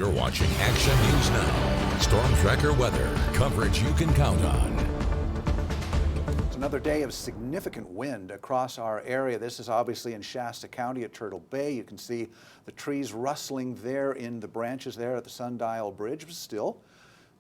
You're watching Action News Now. Storm Tracker weather. Coverage you can count on. It's another day of significant wind across our area. This is obviously in Shasta County at Turtle Bay. You can see the trees rustling there in the branches there at the Sundial Bridge, but still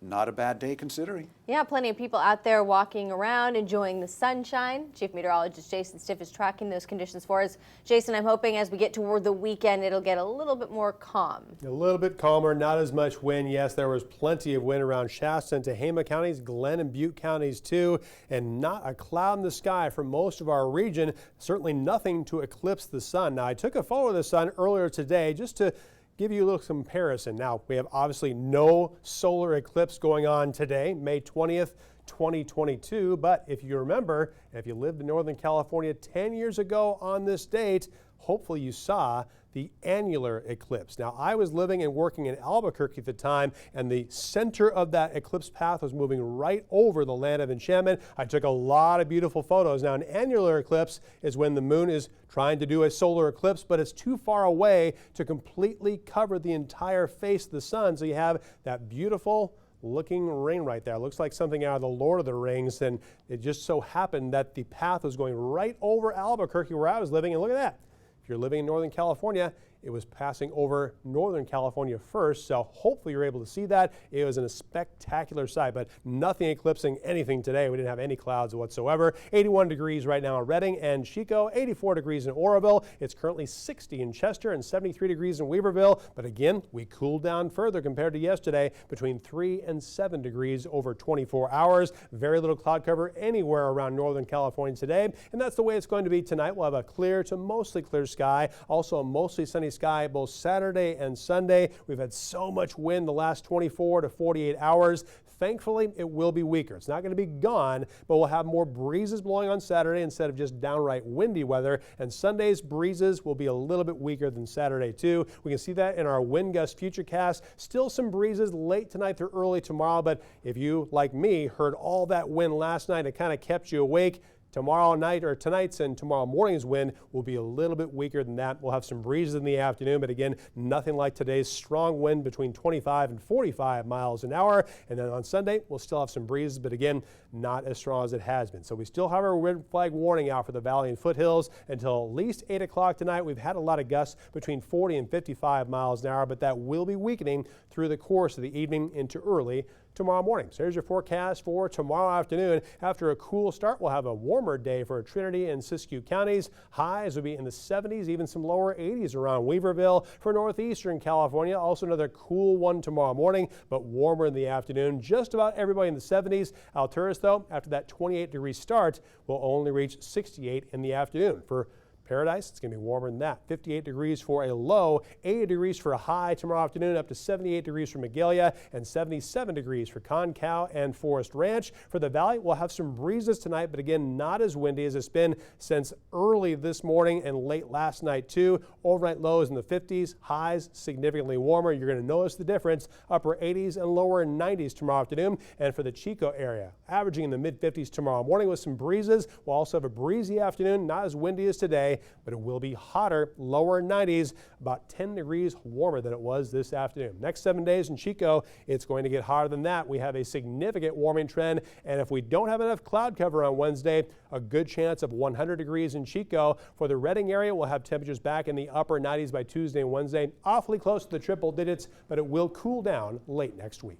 not a bad day considering. Yeah, plenty of people out there walking around, enjoying the sunshine. Chief Meteorologist Jason Stiff is tracking those conditions for us. Jason, I'm hoping as we get toward the weekend, it'll get a little bit more calm. A little bit calmer, not as much wind. Yes, there was plenty of wind around Shasta and Tehama counties, Glenn and Butte counties too, and not a cloud in the sky for most of our region. Certainly nothing to eclipse the sun. Now, I took a photo of the sun earlier today just to give you a little comparison. Now, we have obviously no solar eclipse going on today, May 20th, 2022. But if you remember, if you lived in Northern California 10 years ago on this date, hopefully you saw the annular eclipse. Now, I was living and working in Albuquerque at the time, and the center of that eclipse path was moving right over the land of enchantment. I took a lot of beautiful photos. Now, an annular eclipse is when the moon is trying to do a solar eclipse, but it's too far away to completely cover the entire face of the sun. So you have that beautiful looking ring right there. It looks like something out of the Lord of the Rings, and it just so happened that the path was going right over Albuquerque where I was living, and look at that. If you're living in Northern California, it was passing over Northern California first, so hopefully you're able to see that. It was in a spectacular sight, but nothing eclipsing anything today. We didn't have any clouds whatsoever. 81 degrees right now in Redding and Chico, 84 degrees in Oroville. It's currently 60 in Chester and 73 degrees in Weaverville, but again, we cooled down further compared to yesterday, between 3 and 7 degrees over 24 hours. Very little cloud cover anywhere around Northern California today, and that's the way it's going to be tonight. We'll have a clear to mostly clear sky, also a mostly sunny sky both Saturday and Sunday. We've had so much wind the last 24 to 48 hours. Thankfully, it will be weaker. It's not going to be gone, but we'll have more breezes blowing on Saturday instead of just downright windy weather. And Sunday's breezes will be a little bit weaker than Saturday too. We can see that in our wind gust futurecast. Still some breezes late tonight through early tomorrow, but if you, like me, heard all that wind last night, it kind of kept you awake. Tomorrow night or tonight's and tomorrow morning's wind will be a little bit weaker than that. We'll have some breezes in the afternoon, but again, nothing like today's strong wind between 25 and 45 miles an hour. And then on Sunday, we'll still have some breezes, but again, not as strong as it has been. So we still have our red flag warning out for the valley and foothills until at least 8 o'clock tonight. We've had a lot of gusts between 40 and 55 miles an hour, but that will be weakening through the course of the evening into early tomorrow morning. So here's your forecast for tomorrow afternoon. After a cool start, we'll have a warmer day for Trinity and Siskiyou counties. Highs will be in the 70s, even some lower 80s around Weaverville. For northeastern California, also another cool one tomorrow morning, but warmer in the afternoon. Just about everybody in the 70s. Alturas, though, after that 28-degree start, will only reach 68 in the afternoon. For Paradise, it's going to be warmer than that. 58 degrees for a low, 80 degrees for a high tomorrow afternoon, up to 78 degrees for Magalia and 77 degrees for Concow and Forest Ranch. For the valley, we'll have some breezes tonight, but again, not as windy as it's been since early this morning and late last night too. Overnight lows in the 50s, highs significantly warmer. You're going to notice the difference. Upper 80s and lower 90s tomorrow afternoon. And for the Chico area, averaging in the mid 50s tomorrow morning with some breezes. We'll also have a breezy afternoon, not as windy as today, but it will be hotter, lower 90s, about 10 degrees warmer than it was this afternoon. Next 7 days in Chico, it's going to get hotter than that. We have a significant warming trend, and if we don't have enough cloud cover on Wednesday, a good chance of 100 degrees in Chico. For the Redding area, we'll have temperatures back in the upper 90s by Tuesday and Wednesday, awfully close to the triple digits, but it will cool down late next week.